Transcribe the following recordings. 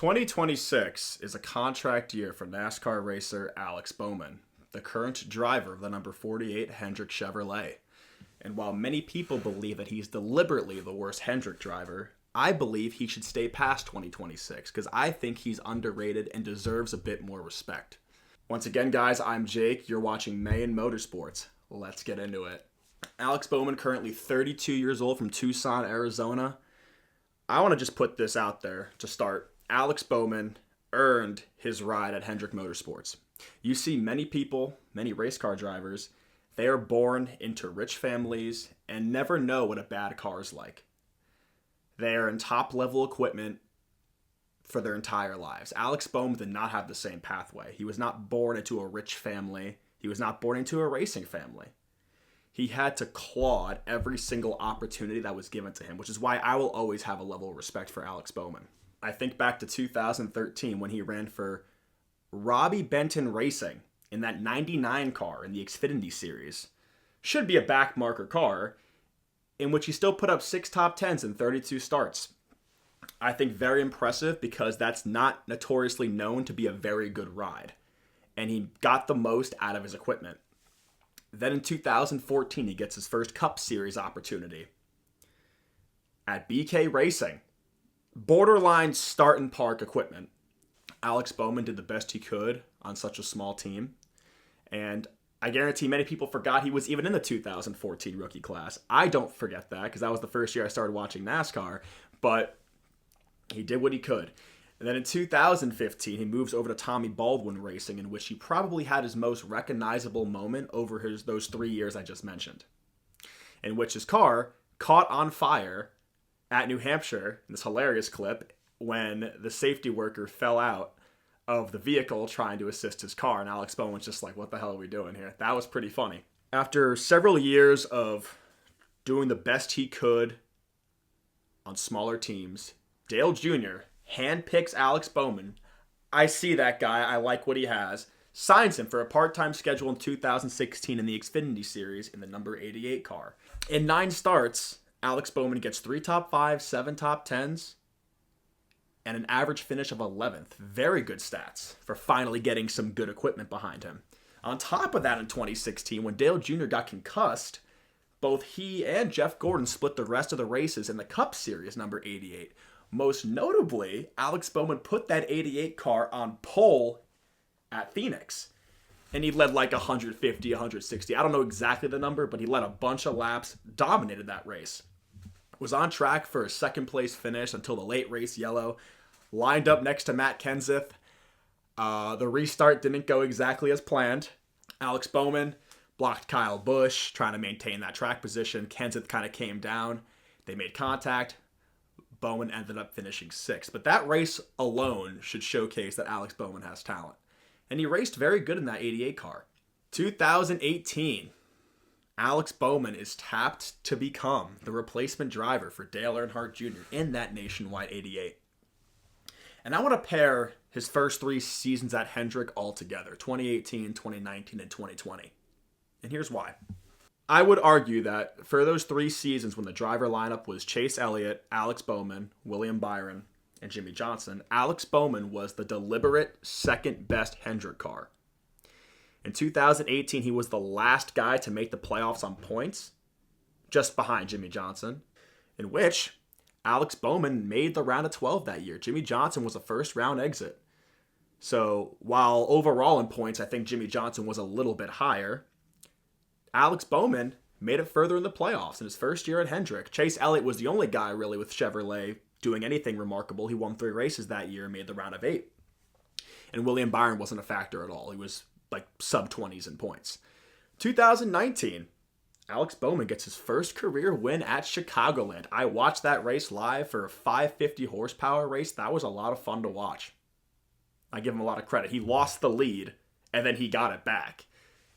2026 is a contract year for NASCAR racer Alex Bowman, the current driver of the number 48 Hendrick Chevrolet. And while many people believe that he's deliberately the worst Hendrick driver, I believe he should stay past 2026 because I think he's underrated and deserves a bit more respect. Once again, guys, I'm Jake. You're watching Hendrick Motorsports. Let's get into it. Alex Bowman, currently 32 years old, from Tucson, Arizona. I want to just put this out there to start. Alex Bowman earned his ride at Hendrick Motorsports. You see many people, many race car drivers, they are born into rich families and never know what a bad car is like. They are in top-level equipment for their entire lives. Alex Bowman did not have the same pathway. He was not born into a rich family. He was not born into a racing family. He had to claw at every single opportunity that was given to him, which is why I will always have a level of respect for Alex Bowman. I think back to 2013 when he ran for Robbie Benton Racing in that 99 car in the Xfinity Series. Should be a backmarker car, in which he still put up 6 top 10s in 32 starts. I think very impressive because that's not notoriously known to be a very good ride. And he got the most out of his equipment. Then in 2014, he gets his first Cup Series opportunity at BK Racing. Borderline start and park equipment. Alex Bowman did the best he could on such a small team. And I guarantee many people forgot he was even in the 2014 rookie class. I don't forget that because that was the first year I started watching NASCAR. But he did what he could. And then in 2015, he moves over to Tommy Baldwin Racing, in which he probably had his most recognizable moment over those 3 years I just mentioned, in which his car caught on fire at New Hampshire in this hilarious clip when the safety worker fell out of the vehicle trying to assist his car, and Alex Bowman was just like, what the hell are we doing here? That was pretty funny. After several years of doing the best he could on smaller teams, Dale Jr. handpicks Alex Bowman. I see that guy. I like what he has. Signs him for a part-time schedule in 2016 in the Xfinity Series in the number 88 car. In 9 starts, Alex Bowman gets 3 top 5s, 7 top 10s, and an average finish of 11th. Very good stats for finally getting some good equipment behind him. On top of that, in 2016, when Dale Jr. got concussed, both he and Jeff Gordon split the rest of the races in the Cup Series number 88. Most notably, Alex Bowman put that 88 car on pole at Phoenix. And he led like 150, 160. I don't know exactly the number, but he led a bunch of laps, dominated that race. Was on track for a second place finish until the late race yellow. Lined up next to Matt Kenseth. The restart didn't go exactly as planned. Alex Bowman blocked Kyle Busch, trying to maintain that track position. Kenseth kind of came down. They made contact. Bowman ended up finishing 6th. But that race alone should showcase that Alex Bowman has talent. And he raced very good in that 88 car. 2018, Alex Bowman is tapped to become the replacement driver for Dale Earnhardt Jr. in that nationwide 88. And I want to pair his first 3 seasons at Hendrick all together, 2018, 2019, and 2020. And here's why. I would argue that for those 3 seasons when the driver lineup was Chase Elliott, Alex Bowman, William Byron, and Jimmy Johnson, Alex Bowman was the deliberate second best Hendrick car. In 2018, he was the last guy to make the playoffs on points, just behind Jimmy Johnson, in which Alex Bowman made the round of 12 that year. Jimmy Johnson was a first-round exit. So while overall in points, I think Jimmy Johnson was a little bit higher, Alex Bowman made it further in the playoffs in his first year at Hendrick. Chase Elliott was the only guy really with Chevrolet doing anything remarkable. He won 3 races that year and made the round of 8. And William Byron wasn't a factor at all. He was like sub-20s in points. 2019, Alex Bowman gets his first career win at Chicagoland. I watched that race live for a 550 horsepower race. That was a lot of fun to watch. I give him a lot of credit. He lost the lead, and then he got it back.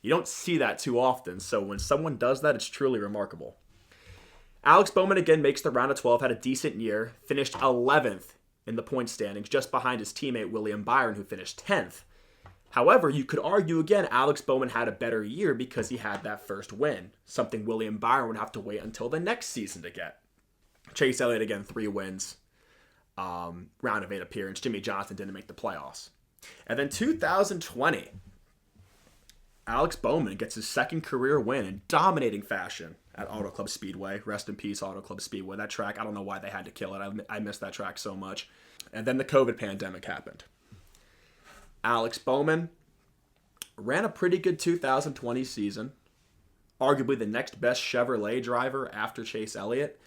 You don't see that too often, so when someone does that, it's truly remarkable. Alex Bowman again makes the round of 12, had a decent year, finished 11th in the point standings, just behind his teammate William Byron, who finished 10th. However, you could argue again, Alex Bowman had a better year because he had that first win, something William Byron would have to wait until the next season to get. Chase Elliott, again, 3 wins. round of 8 appearance. Jimmy Johnson didn't make the playoffs. And then 2020, Alex Bowman gets his second career win in dominating fashion at Auto Club Speedway. Rest in peace, Auto Club Speedway. That track, I don't know why they had to kill it. I miss that track so much. And then the COVID pandemic happened. Alex Bowman ran a pretty good 2020 season. Arguably the next best Chevrolet driver after Chase Elliott.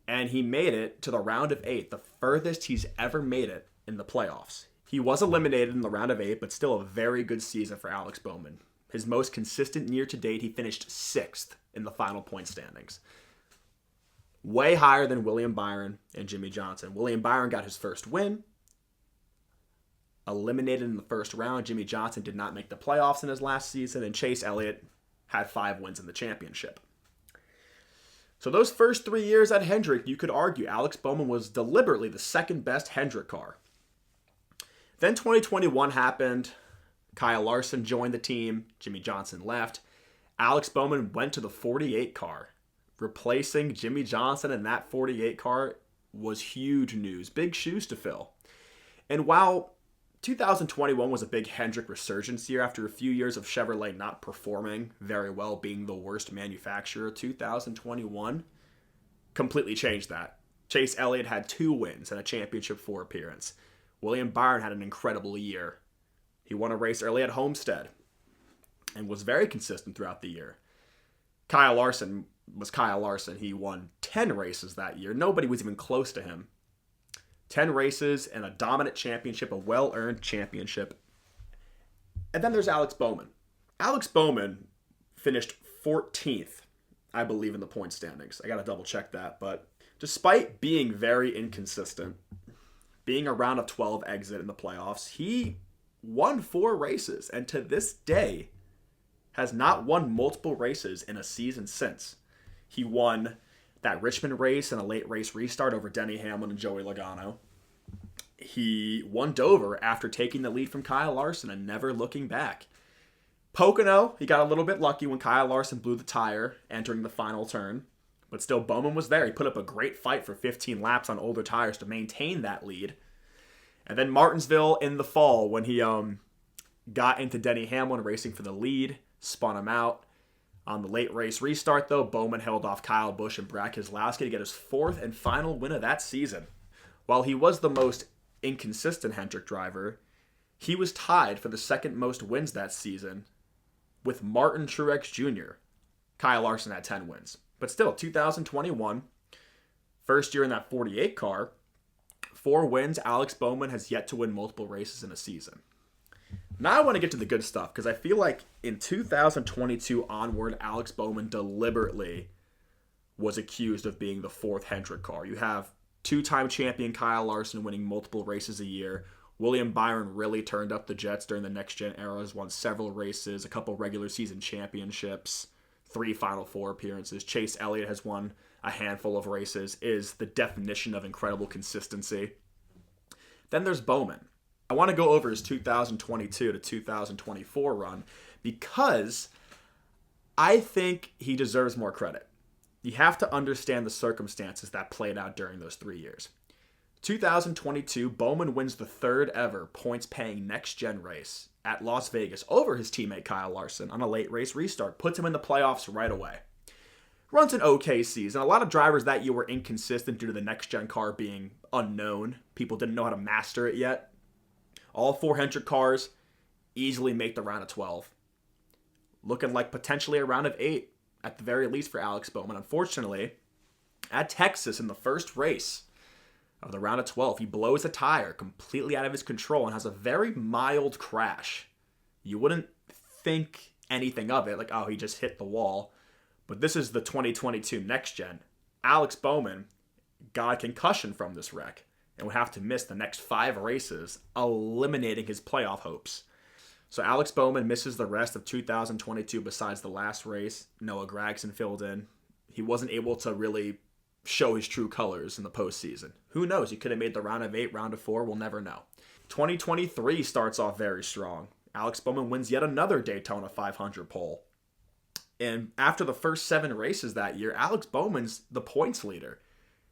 And he made it to the round of 8, the furthest he's ever made it in the playoffs. He was eliminated in the round of 8, but still a very good season for Alex Bowman. His most consistent year to date, he finished 6th in the final point standings. Way higher than William Byron and Jimmy Johnson. William Byron got his first win. Eliminated in the first round. Jimmy Johnson did not make the playoffs in his last season, and Chase Elliott had 5 wins in the championship. So those first 3 years at Hendrick, you could argue Alex Bowman was deliberately the second best Hendrick car. Then 2021 happened. Kyle Larson joined the team. Jimmy Johnson left. Alex Bowman went to the 48 car. Replacing Jimmy Johnson in that 48 car was huge news. Big shoes to fill. And while 2021 was a big Hendrick resurgence year after a few years of Chevrolet not performing very well, being the worst manufacturer, 2021 completely changed that. Chase Elliott had 2 wins and a championship 4 appearance. William Byron had an incredible year. He won a race early at Homestead and was very consistent throughout the year. Kyle Larson was Kyle Larson. He won 10 races that year. Nobody was even close to him. 10 races and a dominant championship, a well-earned championship. And then there's Alex Bowman. Alex Bowman finished 14th, I believe, in the point standings. I got to double check that. But despite being very inconsistent, being a round of 12 exit in the playoffs, he won 4 races. And to this day, has not won multiple races in a season since. He won that Richmond race and a late race restart over Denny Hamlin and Joey Logano. He won Dover after taking the lead from Kyle Larson and never looking back. Pocono, he got a little bit lucky when Kyle Larson blew the tire entering the final turn. But still, Bowman was there. He put up a great fight for 15 laps on older tires to maintain that lead. And then Martinsville in the fall when he got into Denny Hamlin racing for the lead, spun him out. On the late race restart, though, Bowman held off Kyle Busch and Brad Keselowski to get his 4th and final win of that season. While he was the most inconsistent Hendrick driver, he was tied for the second most wins that season with Martin Truex Jr. Kyle Larson had 10 wins. But still, 2021, first year in that 48 car, 4 wins. Alex Bowman has yet to win multiple races in a season. Now I want to get to the good stuff because I feel like in 2022 onward, Alex Bowman deliberately was accused of being the 4th Hendrick car. You have 2-time champion Kyle Larson winning multiple races a year. William Byron really turned up the Jets during the next-gen era, has won several races, a couple regular season championships, 3 Final Four appearances. Chase Elliott has won a handful of races, is the definition of incredible consistency. Then there's Bowman. I want to go over his 2022 to 2024 run because I think he deserves more credit. You have to understand the circumstances that played out during those 3 years. 2022, Bowman wins the 3rd ever points-paying next-gen race at Las Vegas over his teammate Kyle Larson on a late race restart. Puts him in the playoffs right away. Runs an okay season. A lot of drivers that year were inconsistent due to the next-gen car being unknown. People didn't know how to master it yet. All 4 Hendrick cars easily make the round of 12. Looking like potentially a round of 8 at the very least for Alex Bowman. Unfortunately, at Texas in the first race of the round of 12, he blows a tire completely out of his control and has a very mild crash. You wouldn't think anything of it, like, oh, he just hit the wall. But this is the 2022 next gen. Alex Bowman got a concussion from this wreck and would have to miss the next 5 races, eliminating his playoff hopes. So Alex Bowman misses the rest of 2022 besides the last race. Noah Gragson filled in. He wasn't able to really show his true colors in the postseason. Who knows? He could have made the round of 8, round of 4. We'll never know. 2023 starts off very strong. Alex Bowman wins yet another Daytona 500 pole. And after the first 7 races that year, Alex Bowman's the points leader.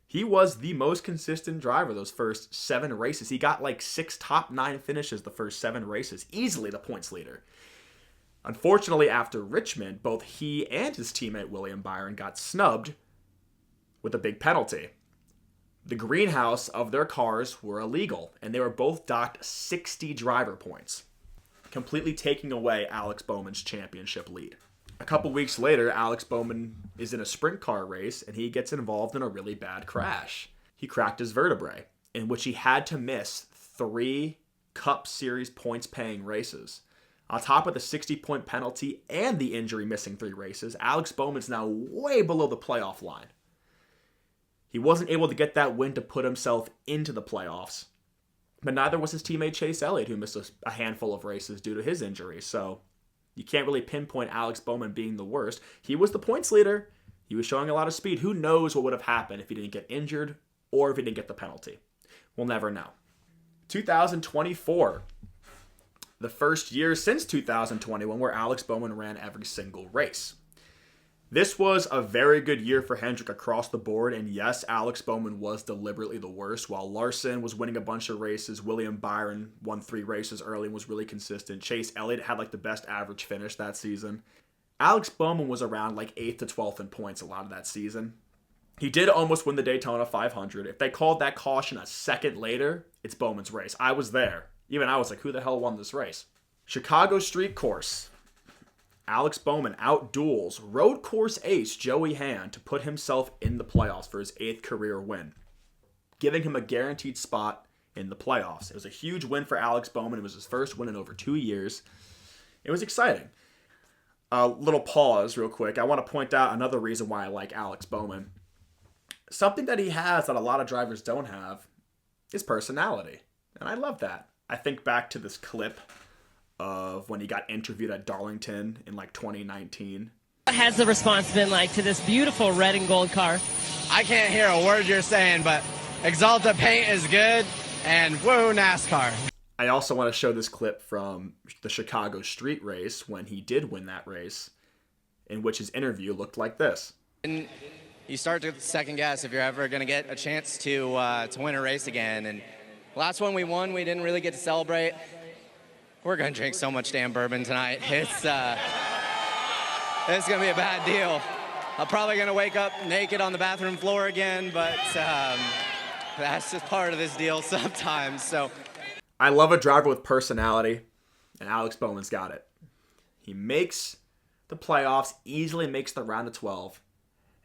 He was the most consistent driver those first 7 races. He got like 6 top 9 finishes the first 7 races. Easily the points leader. Unfortunately, after Richmond, both he and his teammate William Byron got snubbed with a big penalty. The greenhouse of their cars were illegal, and they were both docked 60 driver points, completely taking away Alex Bowman's championship lead. A couple weeks later, Alex Bowman is in a sprint car race, and he gets involved in a really bad crash. He cracked his vertebrae, in which he had to miss 3 Cup Series points-paying races. On top of the 60-point penalty and the injury missing 3 races, Alex Bowman's now way below the playoff line. He wasn't able to get that win to put himself into the playoffs, but neither was his teammate Chase Elliott, who missed a handful of races due to his injury. So you can't really pinpoint Alex Bowman being the worst. He was the points leader. He was showing a lot of speed. Who knows what would have happened if he didn't get injured or if he didn't get the penalty? We'll never know. 2024, the first year since 2021 where Alex Bowman ran every single race. This was a very good year for Hendrick across the board, and yes, Alex Bowman was deliberately the worst. While Larson was winning a bunch of races, William Byron won 3 races early and was really consistent. Chase Elliott had like the best average finish that season. Alex Bowman was around like 8th to 12th in points a lot of that season. He did almost win the Daytona 500. If they called that caution a second later, it's Bowman's race. I was there. Even I was like, who the hell won this race? Chicago Street Course. Alex Bowman outduels road course ace Joey Hand to put himself in the playoffs for his 8th career win, giving him a guaranteed spot in the playoffs. It was a huge win for Alex Bowman. It was his first win in over 2 years. It was exciting. A little pause real quick. I want to point out another reason why I like Alex Bowman. Something that he has that a lot of drivers don't have is personality. And I love that. I think back to this clip of when he got interviewed at Darlington in like 2019. What has the response been like to this beautiful red and gold car? I can't hear a word you're saying, but Exalta paint is good, and woo, NASCAR. I also want to show this clip from the Chicago Street Race when he did win that race, in which his interview looked like this. And you start to second guess if you're ever going to get a chance to win a race again. And last one we won, we didn't really get to celebrate. We're going to drink so much damn bourbon tonight. It's going to be a bad deal. I'm probably going to wake up naked on the bathroom floor again, but that's just part of this deal sometimes. So, I love a driver with personality, and Alex Bowman's got it. He makes the playoffs, easily makes the round of 12,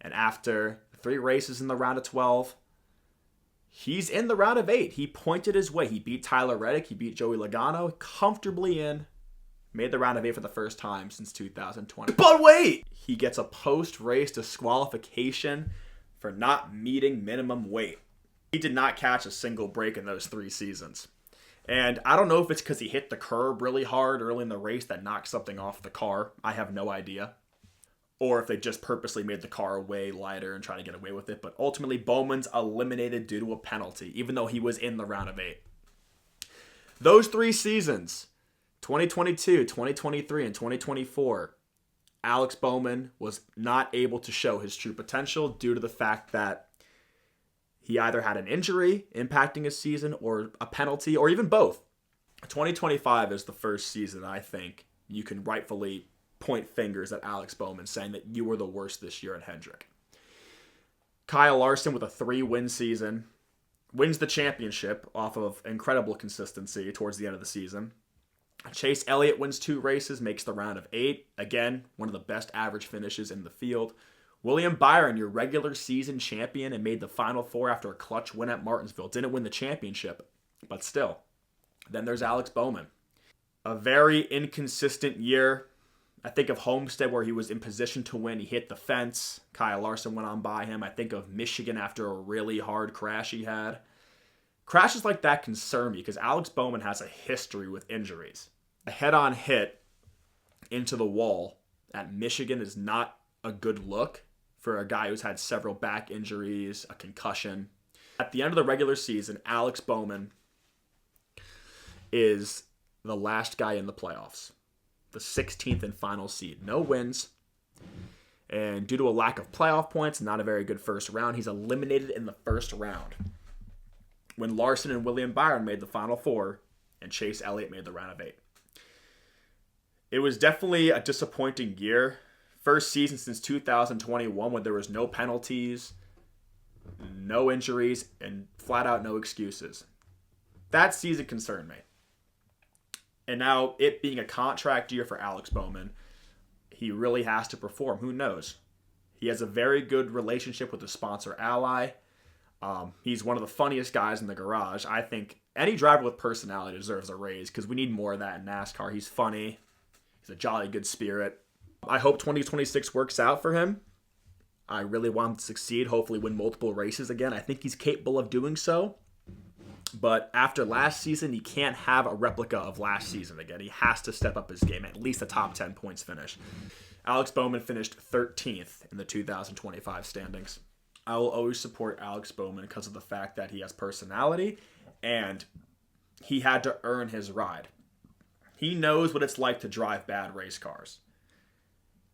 and after 3 races in the round of 12, he's in the round of 8. He pointed his way. He beat Tyler Reddick. He beat Joey Logano comfortably in. Made the round of 8 for the first time since 2020. But wait! He gets a post-race disqualification for not meeting minimum weight. He did not catch a single break in those 3 seasons. And I don't know if it's because he hit the curb really hard early in the race that knocked something off the car. I have no idea. Or if they just purposely made the car way lighter and try to get away with it. But ultimately, Bowman's eliminated due to a penalty, even though he was in the round of 8. Those 3 seasons, 2022, 2023, and 2024, Alex Bowman was not able to show his true potential due to the fact that he either had an injury impacting his season or a penalty or even both. 2025 is the first season I think you can rightfully point fingers at Alex Bowman saying that you were the worst this year at Hendrick. Kyle Larson with a 3-win season wins the championship off of incredible consistency towards the end of the season. Chase Elliott wins 2 races, makes the round of 8. Again, one of the best average finishes in the field. William Byron, your regular season champion, and made the Final 4 after a clutch win at Martinsville. Didn't win the championship, but still. Then there's Alex Bowman. A very inconsistent year. I think of Homestead where he was in position to win. He hit the fence. Kyle Larson went on by him. I think of Michigan after a really hard crash he had. Crashes like that concern me because Alex Bowman has a history with injuries. A head-on hit into the wall at Michigan is not a good look for a guy who's had several back injuries, a concussion. At the end of the regular season, Alex Bowman is the last guy in the playoffs. The 16th and final seed. No wins. And due to a lack of playoff points, not a very good first round, he's eliminated in the first round. When Larson and William Byron made the Final Four, and Chase Elliott made the round of 8. It was definitely a disappointing year. First season since 2021 when there was no penalties, no injuries, and flat out no excuses. That season concerned me. And now, it being a contract year for Alex Bowman, he really has to perform. Who knows? He has a very good relationship with the sponsor Ally. He's one of the funniest guys in the garage. I think any driver with personality deserves a raise because we need more of that in NASCAR. He's funny. He's a jolly good spirit. I hope 2026 works out for him. I really want him to succeed, hopefully win multiple races again. I think he's capable of doing so. But after last season, he can't have a replica of last season again. He has to step up his game, at least a top 10 points finish. Alex Bowman finished 13th in the 2025 standings. I will always support Alex Bowman because of the fact that he has personality and he had to earn his ride. He knows what it's like to drive bad race cars.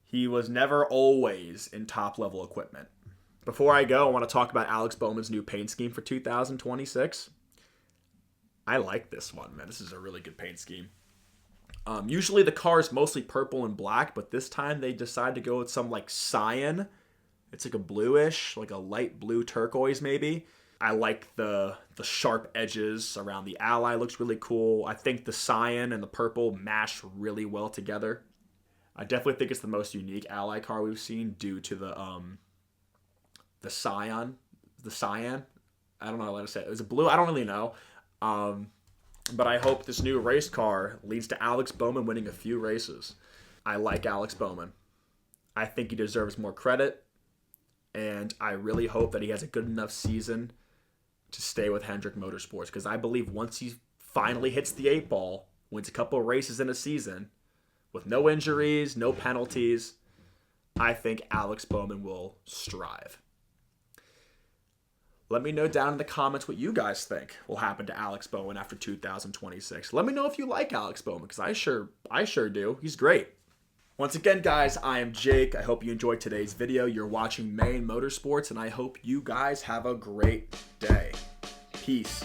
He was never always in top-level equipment. Before I go, I want to talk about Alex Bowman's new paint scheme for 2026. I like this one, man. This is a really good paint scheme. Usually the car is mostly purple and black, but this time they decided to go with some like cyan. It's like a bluish, like a light blue turquoise maybe. I like the sharp edges around the Ally. Looks really cool. I think the cyan and the purple mash really well together. I definitely think it's the most unique Ally car we've seen due to the cyan. The cyan. I don't know what to say. It was a blue. I don't really know. But I hope this new race car leads to Alex Bowman winning a few races. I like Alex Bowman. I think he deserves more credit. And I really hope that he has a good enough season to stay with Hendrick Motorsports. Because I believe once he finally hits the 8 ball, wins a couple of races in a season, with no injuries, no penalties, I think Alex Bowman will strive. Let me know down in the comments what you guys think will happen to Alex Bowman after 2026. Let me know if you like Alex Bowman, because I sure do. He's great. Once again, guys, I am Jake. I hope you enjoyed today's video. You're watching Maine Motorsports, and I hope you guys have a great day. Peace.